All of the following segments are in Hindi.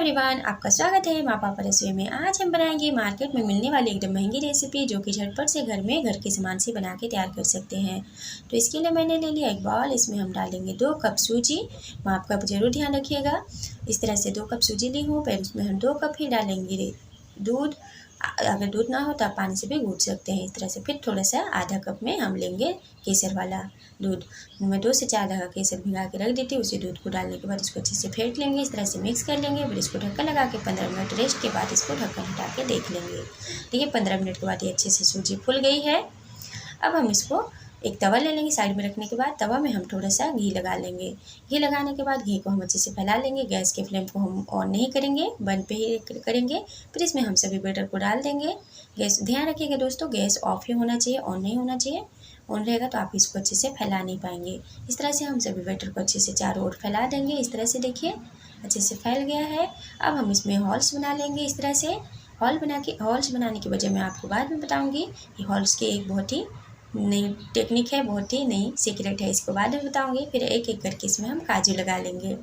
एवरीवन, आपका स्वागत है माँ पापा रसोई में। आज हम बनाएंगे मार्केट में मिलने वाली एकदम महंगी रेसिपी, जो कि झटपट से घर के सामान से बना के तैयार कर सकते हैं। तो इसके लिए मैंने ले लिया एक बाउल। इसमें हम डालेंगे 2 कप सूजी। माप का जरूर ध्यान रखिएगा। इस तरह से 2 कप सूजी ली हूँ। फिर उसमें हम 2 कप ही डालेंगे दूध। अगर दूध ना हो तो आप पानी से भी गूँथ सकते हैं। इस तरह से फिर थोड़ा सा आधा कप में हम लेंगे केसर वाला दूध। मैं 2 से 4 धागा केसर भिगा के रख देती हूँ। उसी दूध को डालने के बाद इसको अच्छे से फेंट लेंगे। इस तरह से मिक्स कर लेंगे। फिर इसको ढक्कन लगा के 15 मिनट रेस्ट के बाद इसको ढक्कन हटा के देख लेंगे। देखिए 15 मिनट के बाद ये अच्छे से सूजी फूल गई है। अब हम इसको एक तवा ले लेंगे। साइड में रखने के बाद तवा में हम थोड़ा सा घी लगा लेंगे। घी लगाने के बाद घी को हम अच्छे से फैला लेंगे। गैस के फ्लेम को हम ऑन नहीं करेंगे, बंद पे ही करेंगे। फिर इसमें हम सभी बैटर को डाल देंगे। गैस ध्यान रखिएगा दोस्तों, गैस ऑफ ही होना चाहिए, ऑन नहीं होना चाहिए। ऑन रहेगा तो आप इसको अच्छे से फैला नहीं पाएंगे। इस तरह से हम सभी बैटर को अच्छे से चारों ओर फैला देंगे। इस तरह से देखिए अच्छे से फैल गया है। अब हम इसमें हॉल्स बना लेंगे। इस तरह से हॉल्स बनाने की वजह मैं आपको बाद में बताऊँगी। कि हॉल्स की एक बहुत ही नई टेक्निक है, बहुत ही नई सीक्रेट है, इसको बाद में बताऊंगी। फिर एक एक करके इसमें हम काजू लगा लेंगे।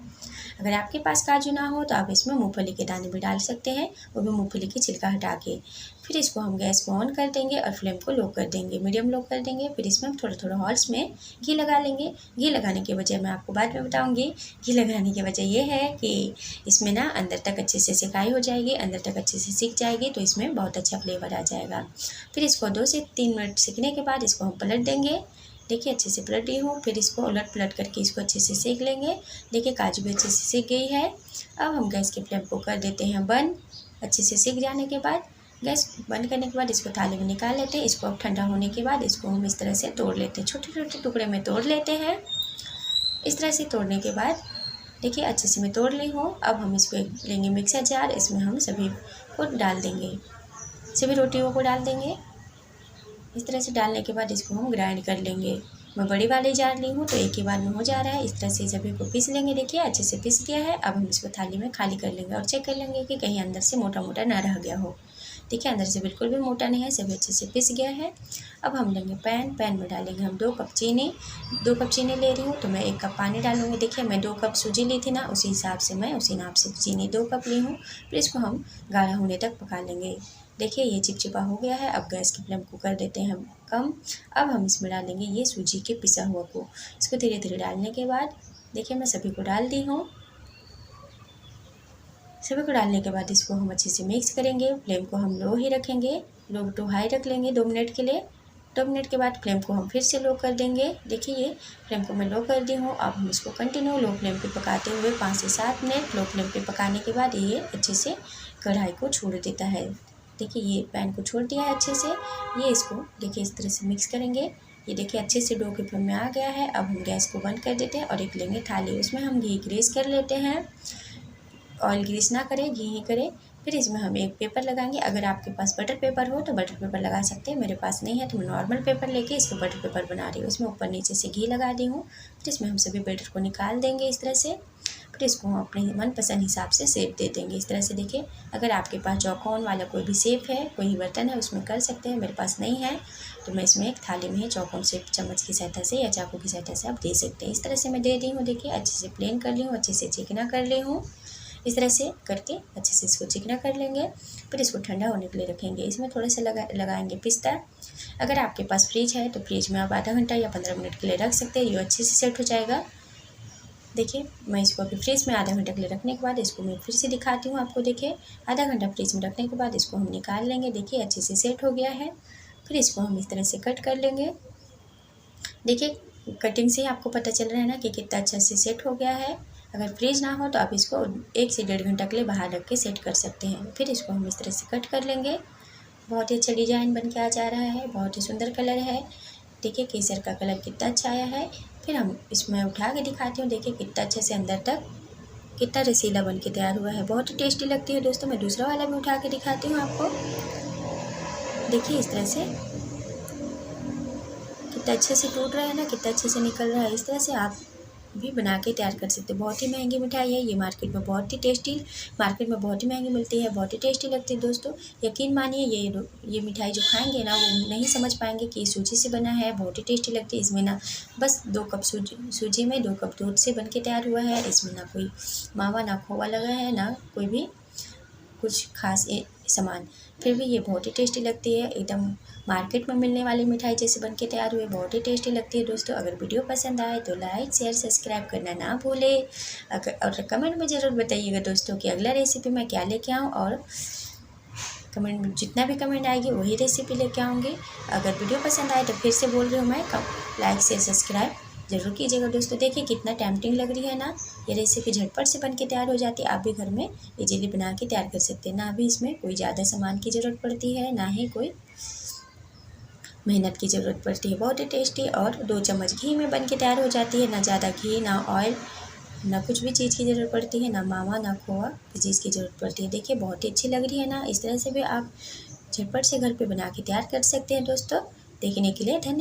अगर आपके पास काजू ना हो तो आप इसमें मूंगफली के दाने भी डाल सकते हैं, वो भी मूंगफली की छिलका हटा के। फिर इसको हम गैस को ऑन कर देंगे और फ्लेम को लो कर देंगे, मीडियम लो कर देंगे। फिर इसमें हम थोड़ा थोड़ा हॉल्स में घी लगा लेंगे। घी लगाने की वजह मैं आपको बाद में बताऊंगी। घी लगाने की वजह ये है कि इसमें ना अंदर तक अच्छे से सिकाई हो जाएगी, अंदर तक अच्छे से सिक जाएगी, तो इसमें बहुत अच्छा फ्लेवर आ जाएगा। फिर इसको 2 से 3 मिनट सिकने के बाद इसको हम पलट देंगे। देखिए अच्छे से पलट दी हूँ। फिर इसको उलट पलट करके इसको अच्छे से सेक लेंगे। देखिए काजू भी अच्छे से सीख गई है। अब हम गैस के फ्लेम को कर देते हैं बंद। अच्छे से सीख जाने के बाद गैस बंद करने के बाद इसको थाली में निकाल लेते हैं। इसको अब ठंडा होने के बाद इसको हम इस तरह से तोड़ लेते हैं, छोटे छोटे टुकड़े में तोड़ लेते हैं। इस तरह से तोड़ने के बाद देखिए अच्छे से मैं तोड़ ली हूँ। अब हम इसको लेंगे मिक्सर जार। इसमें हम सभी को डाल देंगे, सभी रोटियों को डाल देंगे। इस तरह से डालने के बाद इसको हम ग्राइंड कर लेंगे। मैं बड़ी वाली जार ली हूँ तो एक ही बार में हो जा रहा है। इस तरह से सभी को पीस लेंगे। देखिए अच्छे से पीस गया है। अब हम इसको थाली में खाली कर लेंगे और चेक कर लेंगे कि कहीं अंदर से मोटा मोटा ना रह गया हो। देखिए अंदर से बिल्कुल भी मोटा नहीं है, सभी अच्छे से पिस गया है। अब हम लेंगे पैन में डालेंगे हम 2 कप चीनी। 2 कप चीनी ले रही हूँ तो मैं 1 कप पानी डालूंगी। देखिए मैं 2 कप सूजी ली थी ना, उसी हिसाब से मैं उसी नाप से चीनी 2 कप ली हूँ। फिर इसको हम गाढ़ा होने तक पका लेंगे। देखिए ये चिपचिपा हो गया है। अब गैस की फ्लेम को कर देते हैं हम कम। अब हम इसमें डालेंगे ये सूजी के पिसा हुआ को। इसको धीरे धीरे डालने के बाद देखिए मैं सभी को डाल दी हूँ। सभी को डालने के बाद इसको हम अच्छे से मिक्स करेंगे। फ्लेम को हम लो ही रखेंगे, लो टू हाई रख लेंगे 2 मिनट के लिए। 2 मिनट के बाद फ्लेम को हम फिर से लो कर देंगे। देखिए ये फ्लेम को मैं लो कर दी हूँ। अब हम इसको कंटिन्यू लो फ्लेम पे पकाते हुए 5 से 7 मिनट लो फ्लेम पे पकाने के बाद ये अच्छे से कढ़ाई को छोड़ देता है। देखिए ये पैन को छोड़ दिया है अच्छे से। ये इसको देखिए इस तरह से मिक्स करेंगे। ये देखिए अच्छे से डो के फॉर्म में आ गया है। अब हम गैस को बंद कर देते हैं और एक लेंगे थाली। उसमें हम घी ग्रीस कर लेते हैं। ऑयल ग्रीस ना करें, घी ही करें। फिर इसमें हम एक पेपर लगाएंगे। अगर आपके पास बटर पेपर हो तो बटर पेपर लगा सकते हैं। मेरे पास नहीं है तो मैं नॉर्मल पेपर लेके इसको बटर पेपर बना रही हूँ। उसमें ऊपर नीचे से घी लगा दी हूँ। फिर इसमें हम सभी बैटर को निकाल देंगे इस तरह से। फिर इसको हम अपने मनपसंद हिसाब से शेप दे देंगे। इस तरह से देखिए अगर आपके पास चौकोन वाला कोई भी शेप है, कोई बर्तन है, उसमें कर सकते हैं। मेरे पास नहीं है तो मैं इसमें एक थाली में ही चौकोन शेप चम्मच की सहायता से या चाकू की सहायता से आप दे सकते हैं। इस तरह से मैं दे दी हूँ। देखिए अच्छे से प्लेन कर ली हूँ, अच्छे से चिकना कर ली हूँ। इस तरह से करके अच्छे से इसको चिकना कर लेंगे। फिर इसको ठंडा होने के लिए रखेंगे। इसमें थोड़ा सा लगाएंगे पिस्ता। अगर आपके पास फ्रिज है तो फ्रिज में आप आधा घंटा या 15 मिनट के लिए रख सकते हैं। ये अच्छे से सेट हो जाएगा। देखिए मैं इसको अभी फ्रिज में आधा घंटे के लिए रखने के बाद इसको मैं फिर से दिखाती हूँ आपको। देखिए आधा घंटा फ्रिज में रखने के बाद इसको हम निकाल लेंगे। देखिए अच्छे से सेट हो गया है। फिर इसको हम इस तरह से कट कर लेंगे। देखिए कटिंग से ही आपको पता चल रहा है ना कि कितना अच्छा से सेट हो गया है। अगर फ्रिज ना हो तो आप इसको 1 से 1.5 घंटा के लिए बाहर रख के सेट कर सकते हैं। फिर इसको हम इस तरह से कट कर लेंगे। बहुत ही अच्छा डिज़ाइन बन के आ जा रहा है, बहुत ही सुंदर कलर है। देखिए केसर का कलर कितना अच्छा आया है। फिर हम इसमें उठा के दिखाती हूँ। देखिए कितना अच्छे से अंदर तक कितना रसीला बन के तैयार हुआ है, बहुत ही टेस्टी लगती है दोस्तों। मैं दूसरा वाला भी उठा के दिखाती हूँ आपको। देखिए इस तरह से कितना अच्छे से टूट रहा है ना, कितना अच्छे से निकल रहा है। इस तरह से आप भी बना के तैयार कर सकते हैं। बहुत ही महंगी मिठाई है ये, मार्केट में बहुत ही महंगी मिलती है, बहुत ही टेस्टी लगती है दोस्तों। यकीन मानिए ये मिठाई जो खाएंगे ना वो नहीं समझ पाएंगे कि सूजी से बना है। बहुत ही टेस्टी लगती है। इसमें ना बस 2 कप सूजी में 2 कप दूध से बन के तैयार हुआ है। इसमें ना कोई मावा ना खोआ लगा है, ना कोई भी कुछ खास सामान, फिर भी ये बहुत ही टेस्टी लगती है। एकदम मार्केट में मिलने वाली मिठाई जैसे बन के तैयार हुए, बहुत ही टेस्टी लगती है दोस्तों। अगर वीडियो पसंद आए तो लाइक शेयर सब्सक्राइब करना ना भूलें। और कमेंट में ज़रूर बताइएगा दोस्तों कि अगला रेसिपी मैं क्या लेके आऊँ, और कमेंट में जितना भी कमेंट आएगी वही रेसिपी लेके आऊँगी। अगर वीडियो पसंद आए तो फिर से बोल रही हूँ मैं, लाइक शेयर सब्सक्राइब ज़रूर कीजिएगा दोस्तों। देखिए कितना टेम्पटिंग लग रही है ना, ये रेसिपी झटपट से बन के तैयार हो जाती है। आप भी घर में इजीली बना के तैयार कर सकते हैं। ना भी इसमें कोई ज़्यादा सामान की ज़रूरत पड़ती है, ना ही कोई मेहनत की ज़रूरत पड़ती है। बहुत ही टेस्टी और 2 चम्मच घी में बन के तैयार हो जाती है। ना ज़्यादा घी, ना ऑयल, ना कुछ भी चीज़ की ज़रूरत पड़ती है, ना मावा ना खोआ किसी चीज़ की ज़रूरत पड़ती है। देखिए बहुत ही अच्छी लग रही है ना, इस तरह से भी आप झटपट से घर पे बना के तैयार कर सकते हैं दोस्तों। देखने के लिए धन्यवाद।